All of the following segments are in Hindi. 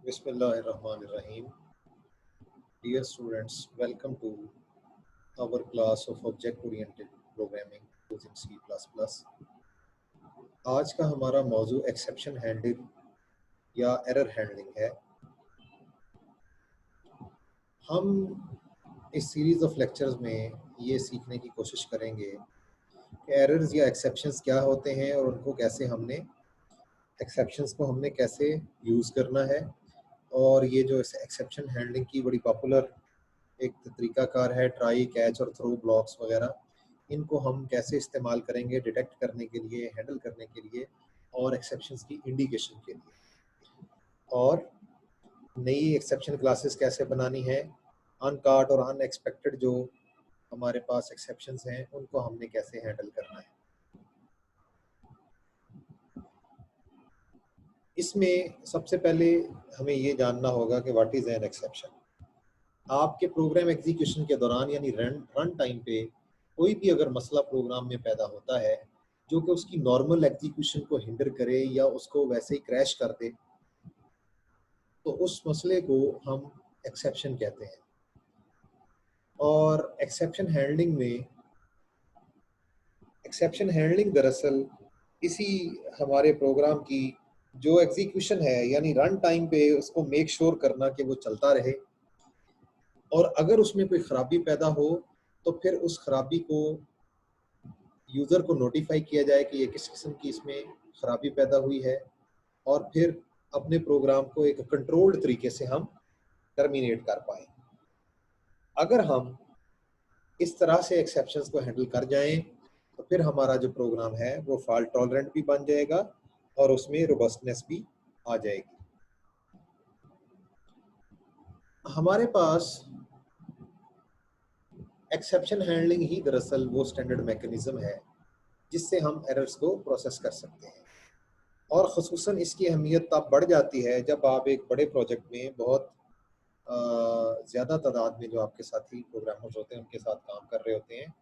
Bismillahirrahmanirrahim. Dear students, welcome to our class of Object-Oriented Programming using C++. आज का हमारा मौजू एक्सेप्शन हैंडलिंग या एरर हैंडलिंग है। हम इस सीरीज ऑफ लेक्चर्स में ये सीखने की कोशिश करेंगे कि एरर्स या एक्सेप्शंस क्या होते हैं और उनको कैसे एक्सेप्शंस को हमने कैसे यूज़ करना है। और ये जो एक्सेप्शन हैंडलिंग की बड़ी पॉपुलर एक तरीकाकार है, ट्राई, कैच और थ्रो ब्लॉक्स वगैरह, इनको हम कैसे इस्तेमाल करेंगे डिटेक्ट करने के लिए, हैंडल करने के लिए और एक्सेप्शंस की इंडिकेशन के लिए। और नई एक्सेप्शन क्लासेस कैसे बनानी है, अनकाट और अनएक्सपेक्टेड जो हमारे पास एक्सेप्शंस हैं उनको हमने कैसे हैंडल करना है। इसमें सबसे पहले हमें ये जानना होगा कि व्हाट इज़ एन एक्सेप्शन। आपके प्रोग्राम एग्जीक्यूशन के दौरान यानी रन टाइम पे कोई भी अगर मसला प्रोग्राम में पैदा होता है जो कि उसकी नॉर्मल एग्जीक्यूशन को हिंडर करे या उसको वैसे ही क्रैश कर दे, तो उस मसले को हम एक्सेप्शन कहते हैं। और एक्सेप्शन हैंडलिंग दरअसल इसी हमारे प्रोग्राम की जो एग्जीक्यूशन है यानी रन टाइम पे उसको मेक श्योर करना कि वो चलता रहे, और अगर उसमें कोई ख़राबी पैदा हो तो फिर उस ख़राबी को यूज़र को नोटिफाई किया जाए कि ये किस किस्म की इसमें ख़राबी पैदा हुई है, और फिर अपने प्रोग्राम को एक कंट्रोल्ड तरीके से हम टर्मिनेट कर पाएँ। अगर हम इस तरह से एक्सेप्शंस को हैंडल कर जाएं तो फिर हमारा जो प्रोग्राम है वो फॉल्ट टॉलरेंट भी बन जाएगा और उसमें रोबस्टनेस भी आ जाएगी। हमारे पास एक्सेप्शन हैंडलिंग ही दरअसल वो स्टैंडर्ड मैकेनिज्म है जिससे हम एरर्स को प्रोसेस कर सकते हैं, और ख़ुसूसन इसकी अहमियत तब बढ़ जाती है जब आप एक बड़े प्रोजेक्ट में बहुत ज़्यादा तादाद में जो आपके साथी प्रोग्रामर्स होते हैं उनके साथ काम कर रहे होते हैं।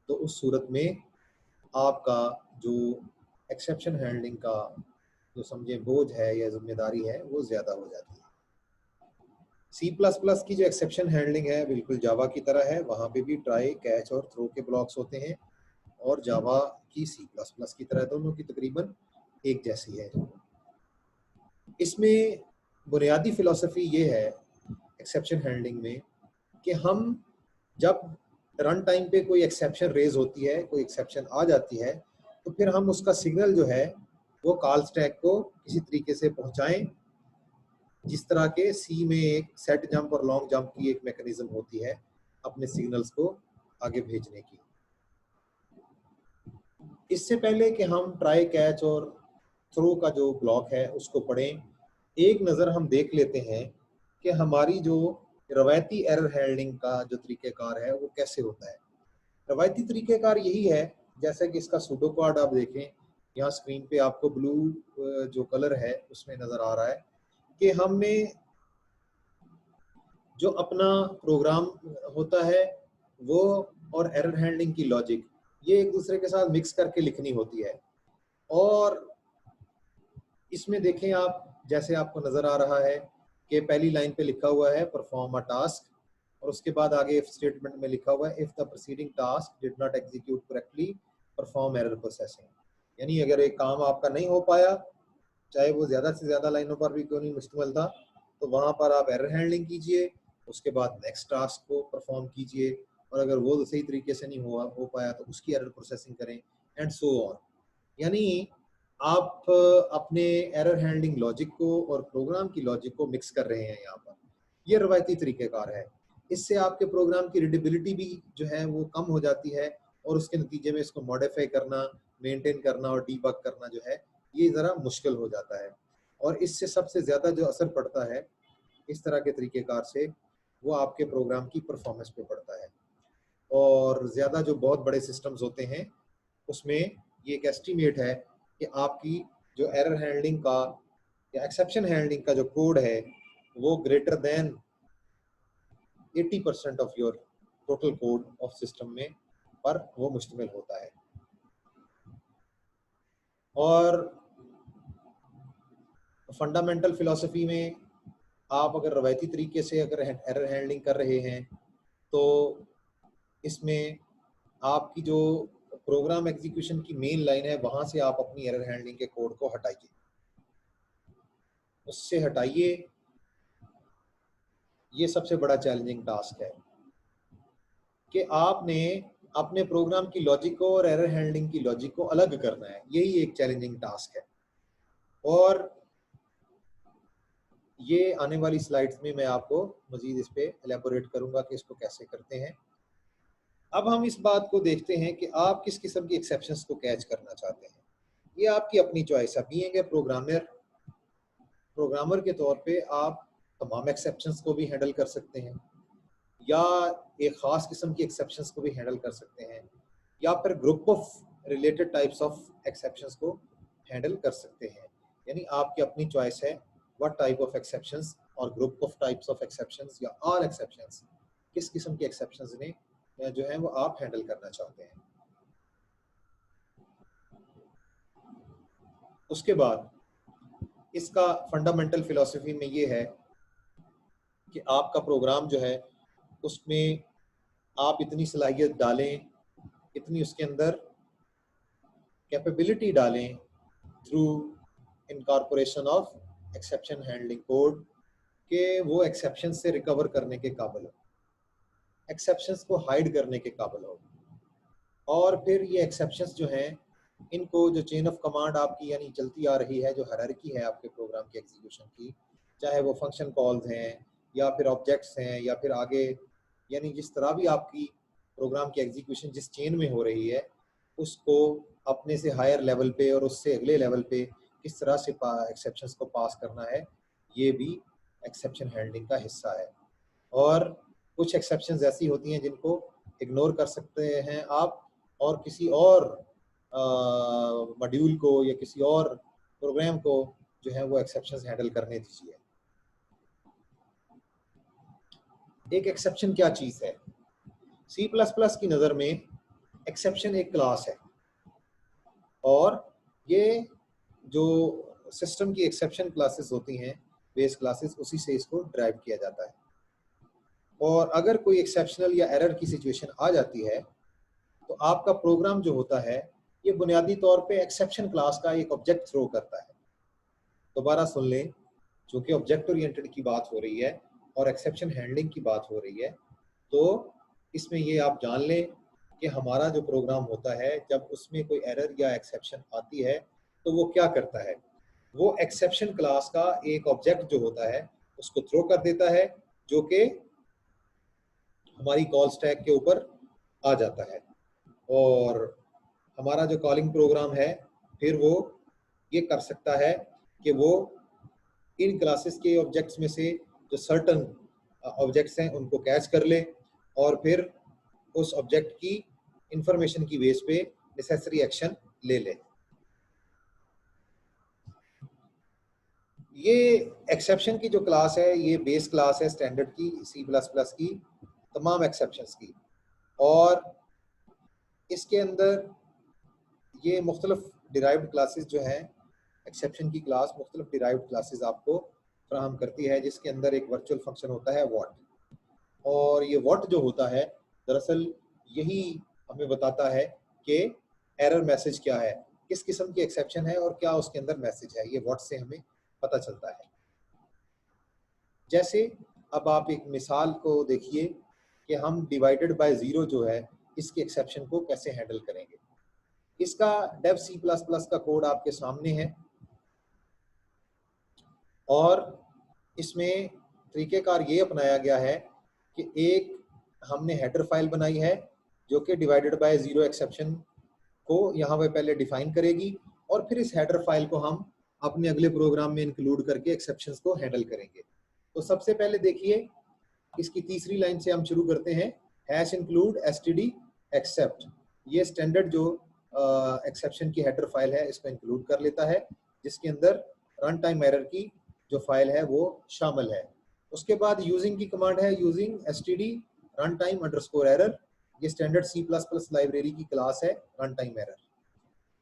तो उस सूरत में आपका जो एक्सेप्शन हैंडलिंग का जो समझे बोझ है या जिम्मेदारी है वो ज़्यादा हो जाती है। C++ की जो एक्सेप्शन हैंडलिंग है बिल्कुल जावा की तरह है, वहाँ पे भी ट्राई, कैच और थ्रो के ब्लॉक्स होते हैं, और जावा की C++ की तरह दोनों की तकरीबन एक जैसी है। इसमें बुनियादी फ़िलॉसफी ये है एक्सेप्शन हैंडलिंग में कि हम जब रन टाइम पे कोई एक्सेप्शन रेज होती है, कोई एक्सेप्शन आ जाती है, तो फिर हम उसका सिग्नल जो है वो कॉल स्टैक को किसी तरीके से पहुंचाएं, जिस तरह के सी में एक सेट जंप और लॉन्ग जंप की एक मैकेनिज्म होती है अपने सिग्नल्स को आगे भेजने की। इससे पहले कि हम ट्राई, कैच और थ्रो का जो ब्लॉक है उसको पढ़ें, एक नज़र हम देख लेते हैं कि हमारी जो रवायती एरर हैंडलिंग का जो तरीक़ेकार है वो कैसे होता है। रवायती तरीक़ेकार यही है, जैसे कि इसका सूडो कोड आप देखें, यहाँ स्क्रीन पे आपको ब्लू जो कलर है उसमें नज़र आ रहा है कि हमने जो अपना प्रोग्राम होता है वो और एरर हैंडलिंग की लॉजिक ये एक दूसरे के साथ मिक्स करके लिखनी होती है। और इसमें देखें आप, जैसे आपको नज़र आ रहा है कि पहली लाइन पे लिखा हुआ है परफॉर्म अ टास्क, और उसके बाद आगे इफ स्टेटमेंट में लिखा हुआ है if the preceding task did not execute correctly perform error processing. यानी अगर एक काम आपका नहीं हो पाया, चाहे वो ज़्यादा से ज़्यादा लाइनों पर भी क्यों नहीं मुश्तमिल था, तो वहाँ पर आप एरर हैंडलिंग कीजिए, उसके बाद नेक्स्ट टास्क को परफॉर्म कीजिए, और अगर वो सही तरीके से नहीं हो पाया तो उसकी एरर प्रोसेसिंग करें, एंड सो ऑन। यानी आप अपने एरर हैंडलिंग लॉजिक को और प्रोग्राम की लॉजिक को मिक्स कर रहे हैं यहाँ पर। ये रवायती तरीक़ेकार है। इससे आपके प्रोग्राम की रीडेबिलिटी भी जो है वो कम हो जाती है, और उसके नतीजे में इसको मॉडिफाई करना, मेंटेन करना और डीबग करना जो है ये ज़रा मुश्किल हो जाता है। और इससे सबसे ज़्यादा जो असर पड़ता है इस तरह के तरीक़ेकार से, वो आपके प्रोग्राम की परफॉर्मेंस पे पड़ता है। और ज़्यादा जो बहुत बड़े सिस्टम्स होते हैं उसमें ये एक एस्टीमेट है कि आपकी जो एरर हैंडलिंग का या एक्सेप्शन हैंडलिंग का जो कोड है वो greater than 80% of your total code of system में पर वो मुश्तमिल होता है। और फंडामेंटल फिलॉसफी में आप अगर रवायती तरीके से अगर एरर हैंडलिंग कर रहे हैं तो इसमें आपकी जो प्रोग्राम एग्जीक्यूशन की मेन लाइन है वहां से आप अपनी एरर हैंडलिंग के कोड को हटाइए, उससे हटाइए। ये सबसे बड़ा चैलेंजिंग टास्क है कि आपने अपने प्रोग्राम की लॉजिक को और एरर हैंडलिंग की लॉजिक को अलग करना है। यही एक चैलेंजिंग टास्क है और ये आने वाली स्लाइड्स में मैं आपको मजीद इस पे एलेबोरेट करूंगा कि इसको कैसे करते हैं। अब हम इस बात को देखते हैं कि आप किस किस्म की एक्सेप्शंस को कैच करना चाहते हैं। ये आपकी अपनी चॉइस है। बीइंग ए प्रोग्रामर के तौर पे आप तमाम एक्सेप्शंस को भी हैंडल कर सकते हैं या एक ख़ास किस्म की एक्सेप्शंस को भी हैंडल कर सकते हैं या फिर group of related types of exceptions को हैंडल कर सकते हैं। यानी आपकी अपनी चॉइस है व्हाट टाइप ऑफ एक्सेप्शंस और group of types of exceptions या ऑल एक्सेप्शंस, किस किस्म के एक्सेप्शंस ने जो है वो आप हैंडल करना चाहते हैं। उसके बाद इसका फंडामेंटल फिलॉसफी में ये है कि आपका प्रोग्राम जो है उसमें आप इतनी सलाहियत डालें, इतनी उसके अंदर कैपेबिलिटी डालें through incorporation of exception handling code के वो एक्सेप्शन से रिकवर करने के काबिल हो, एक्सेप्शंस को हाइड करने के काबिल हो। और फिर ये एक्सेप्शंस जो हैं इनको जो चेन ऑफ कमांड आपकी यानी चलती आ रही है, जो हायरार्की है आपके प्रोग्राम के एग्जीक्यूशन की, चाहे वो फंक्शन कॉल्स हैं या फिर ऑब्जेक्ट्स हैं या फिर आगे, यानी जिस तरह भी आपकी प्रोग्राम की एग्जीक्यूशन जिस चेन में हो रही है उसको अपने से हायर लेवल पे और उससे अगले लेवल पे किस तरह से एक्सेप्शंस को पास करना है, ये भी एक्सेप्शन हैंडलिंग का हिस्सा है। और कुछ एक्सेप्शंस ऐसी होती हैं जिनको इग्नोर कर सकते हैं आप और किसी और मॉड्यूल को या किसी और प्रोग्राम को जो है वो एक्सेप्शंस हैंडल करने दीजिए। एक एक्सेप्शन क्या चीज़ है? C++ की नज़र में एक्सेप्शन एक क्लास है और ये जो सिस्टम की एक्सेप्शन क्लासेस होती हैं, बेस क्लासेस, उसी से इसको ड्राइव किया जाता है। और अगर कोई एक्सेप्शनल या एरर की सिचुएशन आ जाती है तो आपका प्रोग्राम जो होता है ये बुनियादी तौर पे एक्सेप्शन क्लास का एक ऑब्जेक्ट थ्रो करता है। दोबारा सुन लें, चूंकि ऑब्जेक्ट ओरिएंटेड की बात हो रही है और एक्सेप्शन हैंडलिंग की बात हो रही है, तो इसमें ये आप जान लें कि हमारा जो प्रोग्राम होता है जब उसमें कोई एरर या एक्सेप्शन आती है तो वो क्या करता है, वो एक्सेप्शन क्लास का एक ऑब्जेक्ट जो होता है उसको थ्रो कर देता है, जो कि हमारी कॉल स्टैक के ऊपर आ जाता है। और हमारा जो कॉलिंग प्रोग्राम है फिर वो ये कर सकता है कि वो इन क्लासेस के ऑब्जेक्ट्स में से जो सर्टन ऑब्जेक्ट्स हैं उनको कैच कर ले और फिर उस ऑब्जेक्ट की इंफॉर्मेशन की बेस पे नेसेसरी एक्शन ले ले। ये एक्सेप्शन की जो क्लास है ये बेस क्लास है स्टैंडर्ड की C++ की तमाम एक्सेप्शंस की, और इसके अंदर ये मुख्तलिफ डिराइव्ड क्लासेस जो हैं, एक्सेप्शन की क्लास मुख्तलिफ डिराइव्ड क्लासेस आपको फ्राहम करती है, जिसके अंदर एक वर्चुअल फंक्शन होता है व्हाट। और ये व्हाट जो होता है दरअसल यही हमें बताता है कि एरर मैसेज क्या है, किस किस्म की एक्सेप्शन है और क्या उसके अंदर मैसेज है, ये व्हाट से हमें पता चलता है। जैसे अब आप एक मिसाल को देखिए कि हम डिवाइडेड बाय ज़ीरो जो है इसकी एक्सेप्शन को कैसे हैंडल करेंगे। इसका डेव C++ का कोड आपके सामने है और इसमें तरीक़ेकार ये अपनाया गया है कि एक हमने हेडर फाइल बनाई है जो कि डिवाइडेड बाय ज़ीरो एक्सेप्शन को यहाँ पे पहले डिफाइन करेगी और फिर इस हेडर फाइल को हम अपने अगले प्रोग्राम में इंक्लूड करके एक्सेप्शंस को हैंडल करेंगे। तो सबसे पहले देखिए इसकी तीसरी लाइन से हम शुरू करते हैं, हैश इंक्लूड std एक्सेप्ट। ये स्टैंडर्ड जो एक्सेप्शन की हेडर फाइल है इसको इंक्लूड कर लेता है, जिसके अंदर रन टाइम एरर की जो फाइल है वो शामिल है। उसके बाद यूजिंग की कमांड है, using std run time underscore error. ये स्टैंडर्ड C++ लाइब्रेरी की क्लास है रन टाइम एरर।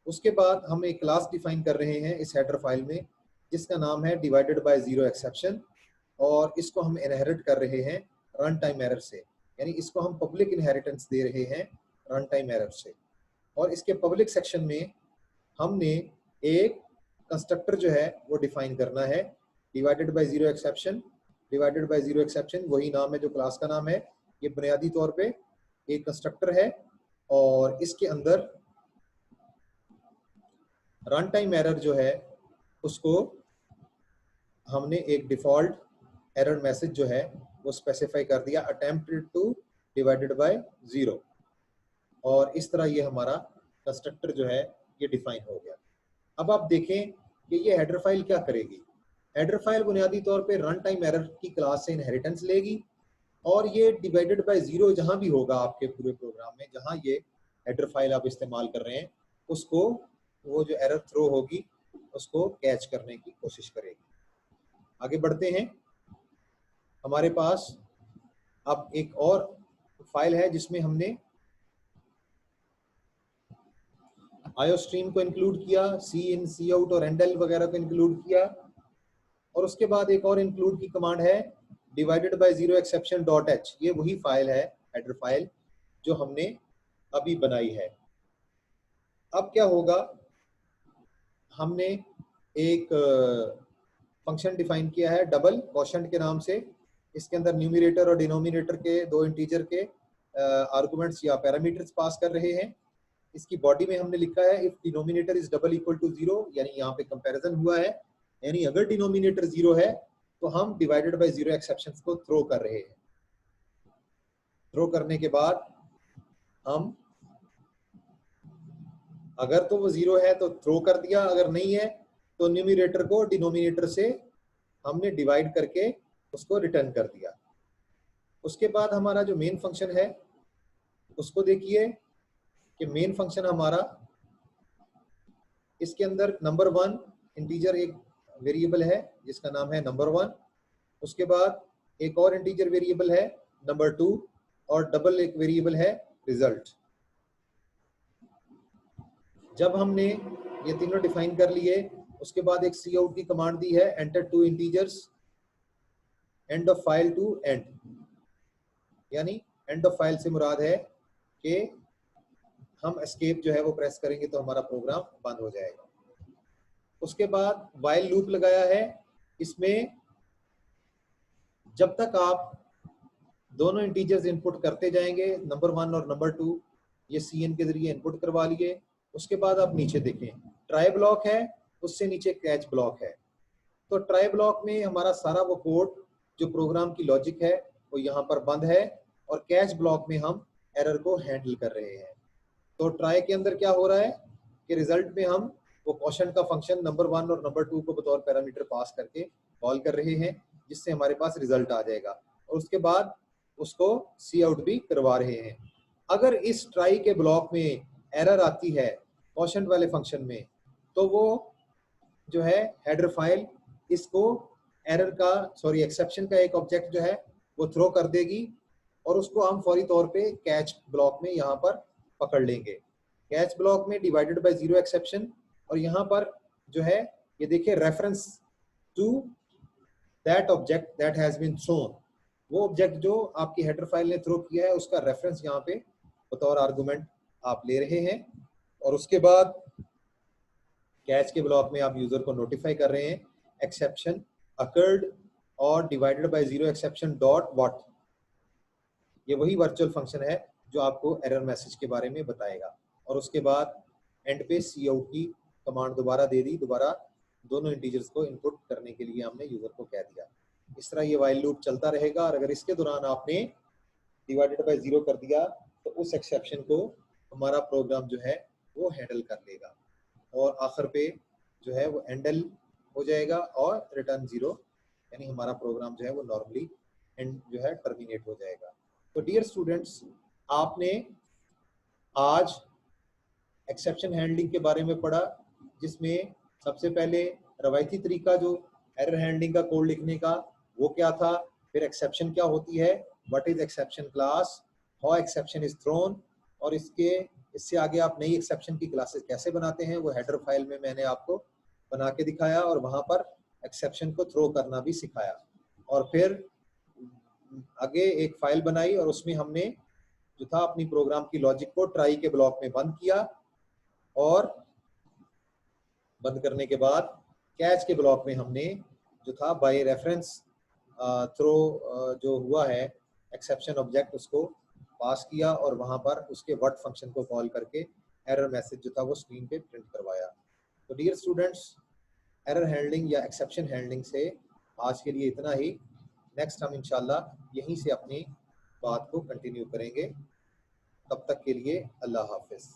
उसके बाद हम एक क्लास डिफाइन कर रहे हैं इस हेडर फाइल में जिसका नाम है डिवाइडेड बाय ज़ीरो एक्सेप्शन, और इसको हम इनहेरिट कर रहे हैं रन टाइम एरर से, यानी इसको हम पब्लिक इनहेरिटेंस दे रहे हैं रन टाइम एरर से। और इसके पब्लिक सेक्शन में हमने एक कंस्ट्रक्टर जो है वो डिफाइन करना है, divided by zero exception. Divided by zero exception वही नाम है जो क्लास का नाम है। ये बुनियादी तौर पे एक कंस्ट्रक्टर है और इसके अंदर रन टाइम एरर जो है उसको हमने एक डिफॉल्ट एरर मैसेज जो है वो स्पेसिफाई कर दिया, attempted two divided by zero. और इस तरह ये हमारा कंस्ट्रक्टर जो है ये डिफाइन हो गया। अब आप देखें कि ये हेडर फाइल क्या करेगी। हेडर फाइल बुनियादी तौर पे रन टाइम एरर की क्लास से इनहेरिटेंस लेगी और ये डिवाइडेड बाय जीरो जहां भी होगा आपके पूरे प्रोग्राम में, जहां ये हेडर फाइल आप इस्तेमाल कर रहे हैं, उसको वो जो एरर थ्रो होगी उसको कैच करने की कोशिश करेगी। आगे बढ़ते हैं। हमारे पास अब एक और फाइल है जिसमें हमने आईओ स्ट्रीम को इंक्लूड किया, सी इन, सी आउट और एंडल वगैरह को इंक्लूड किया। और उसके बाद एक और इंक्लूड की कमांड है divided by zero exception dot H. ये वही फाइल है, हेडर फाइल, जो हमने अभी बनाई है। अब क्या होगा, हमने एक फंक्शन डिफाइन किया है डबल क्वोशंट के नाम से। इसके अंदर न्यूमरेटर और डिनोमिनेटर के दो इंटीजर के आर्गुमेंट्स या पैरामीटर्स पास कर रहे हैं। इसकी बॉडी में हमने लिखा है if denominator is double equal to zero, यानी यहाँ पे कंपैरिजन हुआ है, यानी अगर डिनोमिनेटर जीरो है तो हम डिवाइडेड बाय जीरो एक्सेप्शंस को थ्रो कर रहे हैं। थ्रो करने के बाद हम अगर तो वो जीरो है तो थ्रो कर दिया, अगर नहीं है तो न्यूमरेटर को डिनोमिनेटर से हमने डिवाइड करके उसको रिटर्न कर दिया। उसके बाद हमारा जो मेन फंक्शन है उसको देखिए कि मेन फंक्शन हमारा, इसके अंदर नंबर वन इंटीजर एक वेरिएबल है जिसका नाम है नंबर वन। उसके बाद एक और इंटीजर वेरिएबल है नंबर टू और डबल एक वेरिएबल है रिजल्ट। जब हमने ये तीनों डिफाइन कर लिए उसके बाद एक सी आउट की कमांड दी है, enter two integers end of file to end, यानी एंड ऑफ फाइल से मुराद है कि हम एस्केप जो है वो प्रेस करेंगे तो हमारा प्रोग्राम बंद हो जाएगा। उसके बाद व्हाइल लूप लगाया है। इसमें जब तक आप दोनों इंटीजर्स इनपुट करते जाएंगे, नंबर वन और नंबर टू, ये सीएन के जरिए इनपुट करवा लिए। उसके बाद आप नीचे देखें, ट्राई ब्लॉक है, उससे नीचे कैच ब्लॉक है। तो ट्राई ब्लॉक में हमारा सारा वो कोड जो प्रोग्राम की लॉजिक है वो यहाँ पर बंद है और कैच ब्लॉक में हम एरर को हैंडल कर रहे हैं। तो ट्राई के अंदर क्या हो रहा है कि रिजल्ट में हम वो क्वोशंट का फंक्शन नंबर वन और नंबर टू को बतौर पैरामीटर पास करके कॉल कर रहे हैं, जिससे हमारे पास रिजल्ट आ जाएगा। और उसके बाद उसको सी आउट भी करवा रहे हैं। अगर इस ट्राई के ब्लॉक में एरर आती है क्वोशंट वाले फंक्शन में, तो वो जो है हेडर फाइल इसको एरर का एक्सेप्शन का एक ऑब्जेक्ट जो है वो थ्रो कर देगी और उसको हम फौरी तौर पे कैच ब्लॉक में यहाँ पर पकड़ लेंगे। कैच ब्लॉक में डिवाइडेड बाय जीरो एक्सेप्शन, और यहाँ पर जो है ये देखिए reference to that object that has been thrown, वो ऑब्जेक्ट जो आपकी हेडर फाइल ने थ्रो किया है उसका रेफरेंस यहाँ पे बतौर आर्गुमेंट आप ले रहे हैं। और उसके बाद कैच के ब्लॉक में आप यूजर को नोटिफाई कर रहे हैं एक्सेप्शन अकर्ड और divided by zero exception dot what. ये वही वर्चुअल फंक्शन है जो आपको एरर मैसेज के बारे में बताएगा। और उसके बाद एंड पे सी आउट की कमांड दोबारा दे दी, दोबारा दोनों इंटीजर्स को इनपुट करने के लिए हमने यूजर को कह दिया। इस तरह ये व्हाइल लूप चलता रहेगा और अगर इसके दौरान आपने डिवाइडेड बाय जीरो कर दिया तो उस एक्सेप्शन को हमारा प्रोग्राम जो है वो हैंडल कर लेगा और आखिर पे जो है वो एंडल हो जाएगा और रिटर्न जीरो, यानी हमारा प्रोग्राम जो है वो नॉर्मली एंड जो है टर्मिनेट हो जाएगा। तो डियर स्टूडेंट्स, आपने आज एक्सेप्शन हैंडलिंग के बारे में पढ़ा, जिसमें सबसे पहले रवायती तरीका जो एरर हैंडलिंग का कोड लिखने का वो क्या था, फिर एक्सेप्शन क्या होती है, what is exception class, how exception is throne, और इससे आगे आप नई एक्सेप्शन की क्लासेस कैसे बनाते हैं वो हेडर फाइल में मैंने आपको बना के दिखाया और वहां पर एक्सेप्शन को थ्रो करना भी सिखाया। और फिर आगे एक फाइल बनाई और उसमें हमने जो था अपनी प्रोग्राम की लॉजिक को ट्राई के ब्लॉक में बंद किया, और बंद करने के बाद कैच के ब्लॉक में हमने जो था बाय रेफरेंस थ्रो जो हुआ है एक्सेप्शन ऑब्जेक्ट उसको पास किया और वहां पर उसके व्हाट फंक्शन को कॉल करके एरर मैसेज जो था वो स्क्रीन पे प्रिंट करवाया। तो डियर स्टूडेंट्स, एरर हैंडलिंग या एक्सेप्शन हैंडलिंग से आज के लिए इतना ही। नेक्स्ट हम इंशाल्लाह यहीं से अपनी बात को कंटिन्यू करेंगे। तब तक के लिए अल्लाह हाफिज।